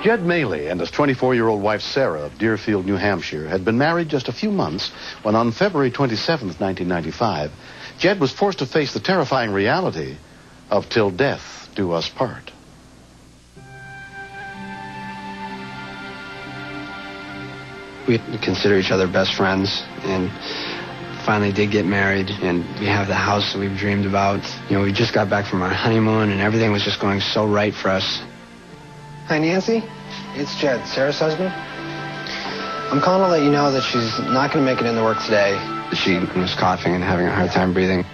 Jed Maley and his 24-year-old wife Sarah of Deerfield, New Hampshire, had been married just a few months when on February 27th, 1995, Jed was forced to face the terrifying reality of till death do us part. We consider each other best friends, and finally did get married, and we have the house that we've dreamed about. You know, we just got back from our honeymoon, and everything was just going so right for us. Hi, Nancy. It's Jed, Sarah's husband. I'm calling to let you know that she's not going to make it into work today. She was coughing and having a hard time breathing.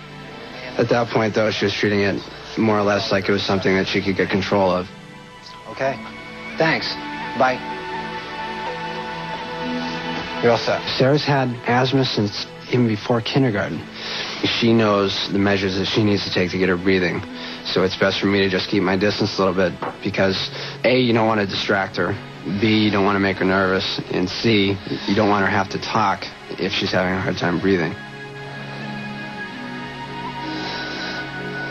At that point, though, she was treating it more or less like it was something that she could get control of. Okay. Thanks. Bye. You're all set. Sarah's had asthma since even before kindergarten. She knows the measures that she needs to take to get her breathing. So it's best for me to just keep my distance a little bit because, A, you don't want to distract her. B, you don't want to make her nervous. And C, you don't want her to have to talk if she's having a hard time breathing.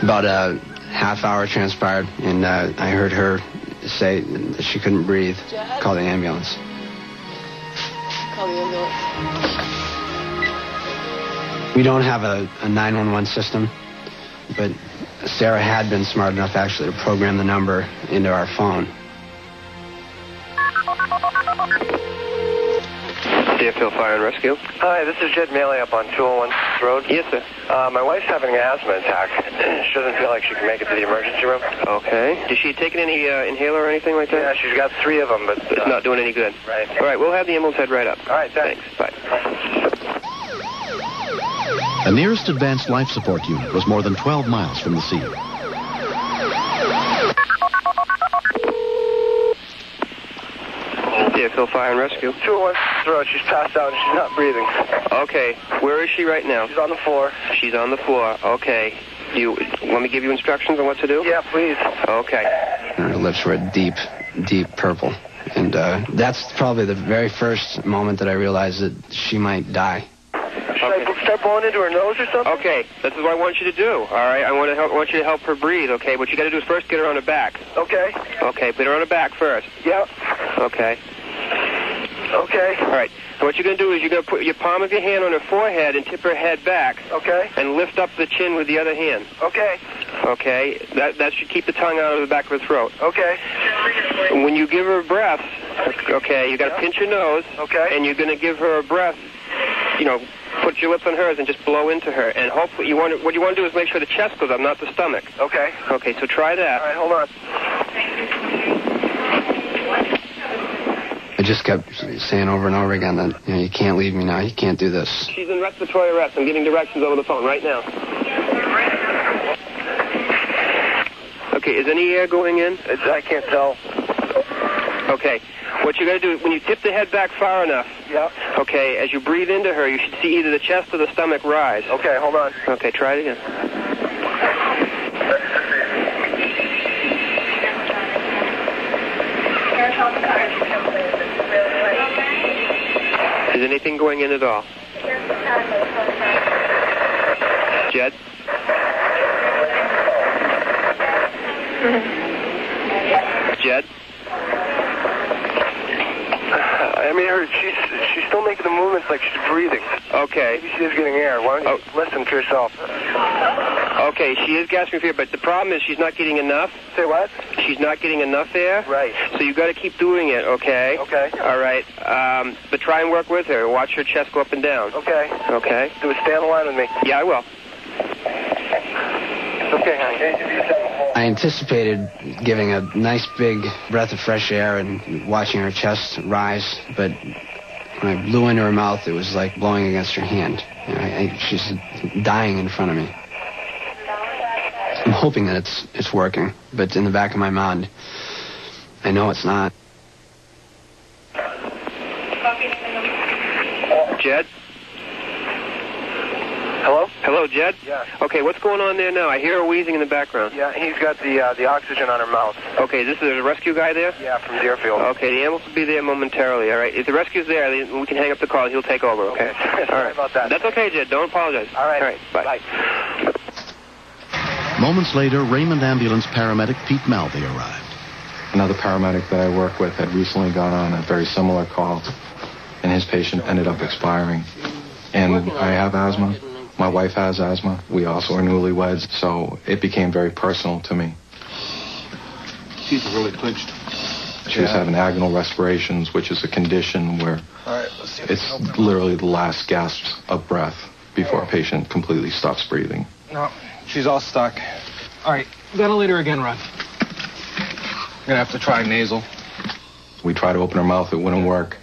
About a half hour transpired, and I heard her say that she couldn't breathe. Jed? Call the ambulance. Call the ambulance. We don't have a 911 system, but Sarah had been smart enough actually to program the number into our phone. Deerfield Fire and Rescue. Hi, this is Jed Maley up on 201 Road. Yes, sir. My wife's having an asthma attack. She doesn't feel like she can make it to the emergency room. Okay. Is she taking any inhaler or anything like that? Yeah, she's got 3 of them, but... It's not doing any good. Right. All right, we'll have the ambulance head right up. All right, thanks. Bye. The nearest advanced life support unit was more than 12 miles from the scene. Deerfield Fire and Rescue. 201 Road. She's passed out and she's not breathing. Okay. Where is she right now? She's on the floor. She's on the floor. Okay. Do you want me to give you instructions on what to do? Yeah, please. Okay. Her lips were deep, deep purple. And that's probably the very first moment that I realized that she might die. Should I start blowing into her nose or something? Okay, this is what I want you to do, all right? I want you to help her breathe, okay? What you got to do is first get her on her back. Okay. Okay, put her on her back first. Yep. Okay. Okay. All right. So what you're going to do is you're going to put your palm of your hand on her forehead and tip her head back. Okay. And lift up the chin with the other hand. Okay. Okay. That should keep the tongue out of the back of her throat. Okay. When you give her a breath, okay, you got to pinch your nose. Okay. And you're going to give her a breath, you know, put your lips on hers and just blow into her. And hopefully what you want to do is make sure the chest goes up, not the stomach. Okay. Okay, so try that. All right, hold on. I just kept saying over and over again that, you know, you can't leave me now. You can't do this. She's in respiratory arrest. I'm giving directions over the phone right now. Okay, is any air going in? I can't tell. Okay. What you're going to do, when you tip the head back far enough, yeah. Okay, as you breathe into her, you should see either the chest or the stomach rise. Okay, hold on. Okay, try it again. Is anything going in at all? Jed? Jed? I mean, she's still making the movements like she's breathing. Okay. Maybe she is getting air. Why don't you listen to yourself? Okay, she is gasping for air, but the problem is she's not getting enough. Say what? She's not getting enough air. Right. So you got to keep doing it, okay? Okay. All right. But try and work with her. Watch her chest go up and down. Okay. Okay. Do it. Stay on the line with me. Yeah, I will. Okay, honey. I anticipated giving a nice big breath of fresh air and watching her chest rise, but when I blew into her mouth, it was like blowing against her hand. You know, she's dying in front of me. I'm hoping that it's working, but in the back of my mind, I know it's not. Jed? Hello? Hello, Jed? Yeah. Okay, what's going on there now? I hear her wheezing in the background. Yeah, he's got the oxygen on her mouth. Okay, this is a rescue guy there? Yeah, from Deerfield. Okay, the ambulance will be there momentarily, all right? If the rescue's there, then we can hang up the call. He'll take over, okay? Sorry about that. That's okay, Jed. Don't apologize. All right. All right, bye. Moments later, Raymond Ambulance paramedic Pete Malvey arrived. Another paramedic that I work with had recently gone on a very similar call, and his patient ended up expiring. And I have asthma. My wife has asthma. We also are newlyweds, so it became very personal to me. Teeth are really clenched. She was having agonal respirations, which is a condition where it's literally the last gasps of breath before a patient completely stops breathing. No, she's all stuck. All right, ventilator again, Ron. Gonna have to try nasal. We tried to open her mouth, it wouldn't work.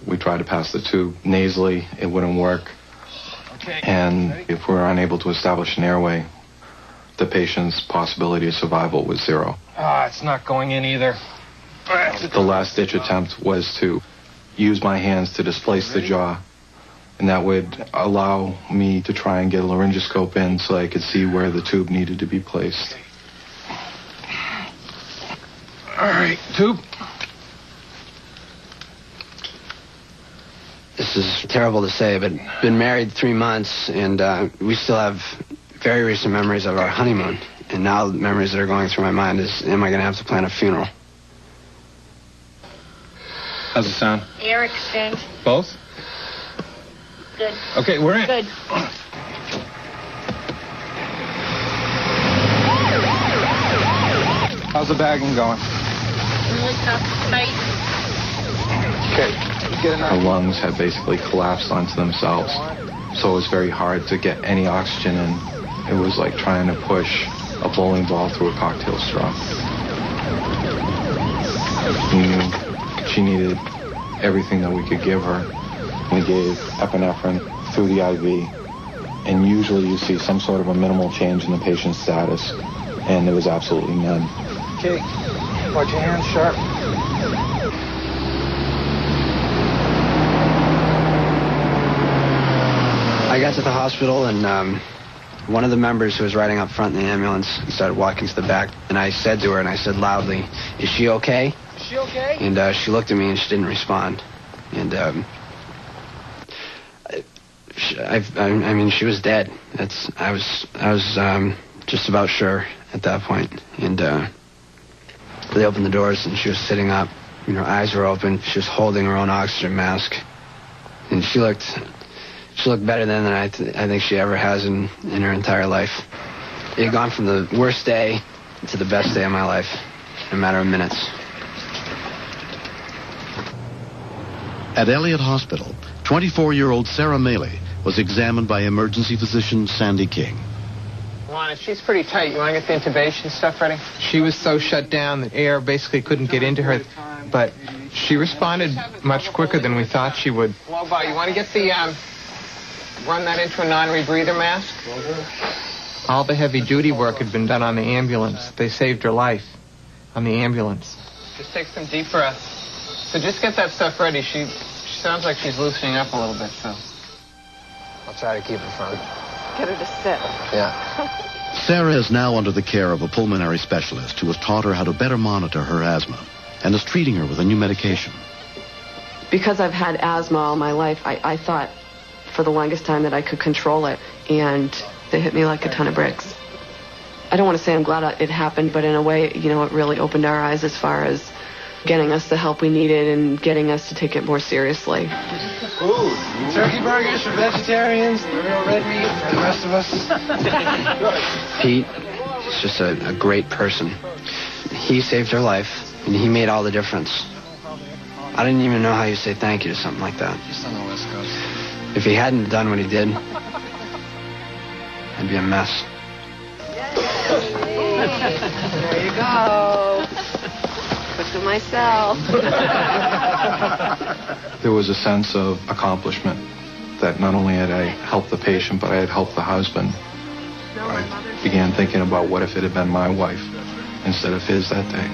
We tried to pass the tube nasally, it wouldn't work. Okay. And if we were unable to establish an airway, the patient's possibility of survival was 0. It's not going in either. The last-ditch attempt was to use my hands to displace the jaw, and that would allow me to try and get a laryngoscope in so I could see where the tube needed to be placed. All right, tube. This is terrible to say, but been married 3 months, and we still have very recent memories of our honeymoon. And now the memories that are going through my mind is, am I going to have to plan a funeral? How's it sound? Air exchange. Both? Good. Okay, we're in. Good. How's the bagging going? Really tough. Tight. Okay. Her lungs had basically collapsed onto themselves, so it was very hard to get any oxygen in. It was like trying to push a bowling ball through a cocktail straw. We knew she needed everything that we could give her. We gave epinephrine through the IV, and usually you see some sort of a minimal change in the patient's status, and there was absolutely none. Okay. Watch your hands sharp. I got to the hospital, and one of the members who was riding up front in the ambulance started walking to the back, and I said to her, and I said loudly, "Is she okay?" Is she okay? And she looked at me and she didn't respond. And I mean, she was dead. I was just about sure at that point. And they opened the doors and she was sitting up. You know, her eyes were open. She was holding her own oxygen mask, and she looked better than I think she ever has in her entire life. It had gone from the worst day to the best day of my life in a matter of minutes. At Elliott Hospital, 24-year-old Sarah Maley was examined by emergency physician Sandy King. Lana, she's pretty tight. You want to get the intubation stuff ready? She was so shut down that air basically couldn't get into her, but she responded much quicker than we thought she would. Lobo, you want to get the, run that into a non-rebreather mask? All the heavy-duty work had been done on the ambulance. They saved her life on the ambulance. Just take some deep breaths. So just get that stuff ready. She sounds like she's loosening up a little bit, so. I'll try to keep her from. Get her to sit. Yeah. Sarah is now under the care of a pulmonary specialist who has taught her how to better monitor her asthma and is treating her with a new medication. Because I've had asthma all my life, I thought for the longest time that I could control it, and they hit me like a ton of bricks. I don't want to say I'm glad it happened, but in a way, you know, it really opened our eyes as far as getting us the help we needed and getting us to take it more seriously. Ooh, turkey burgers for vegetarians, the real red meat for the rest of us. Pete is just a great person. He saved her life, and he made all the difference. I didn't even know how you say thank you to something like that. Just on the West Coast. If he hadn't done what he did, I'd be a mess. There you go. Look at myself. There was a sense of accomplishment that not only had I helped the patient, but I had helped the husband. I began thinking about what if it had been my wife instead of his that day.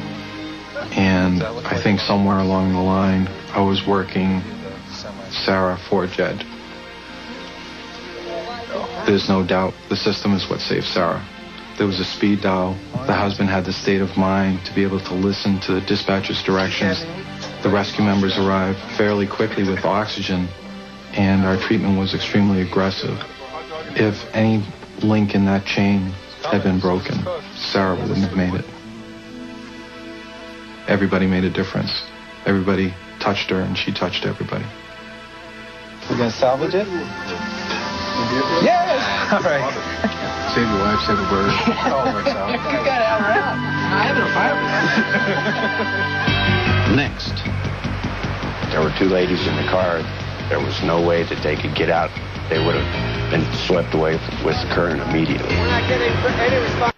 And I think somewhere along the line, I was working Sarah for Jed. There's no doubt the system is what saved Sarah. There was a speed dial. The husband had the state of mind to be able to listen to the dispatcher's directions. The rescue members arrived fairly quickly with oxygen, and our treatment was extremely aggressive. If any link in that chain had been broken, Sarah wouldn't have made it. everybody made a difference. Everybody touched her, and she touched everybody. We're going to salvage it? Yes! All right. Save your wife, save a bird. It all works out. You got to help her out. I have no fire. Next. There were two ladies in the car. There was no way that they could get out. They would have been swept away with the current immediately. We're not getting any response.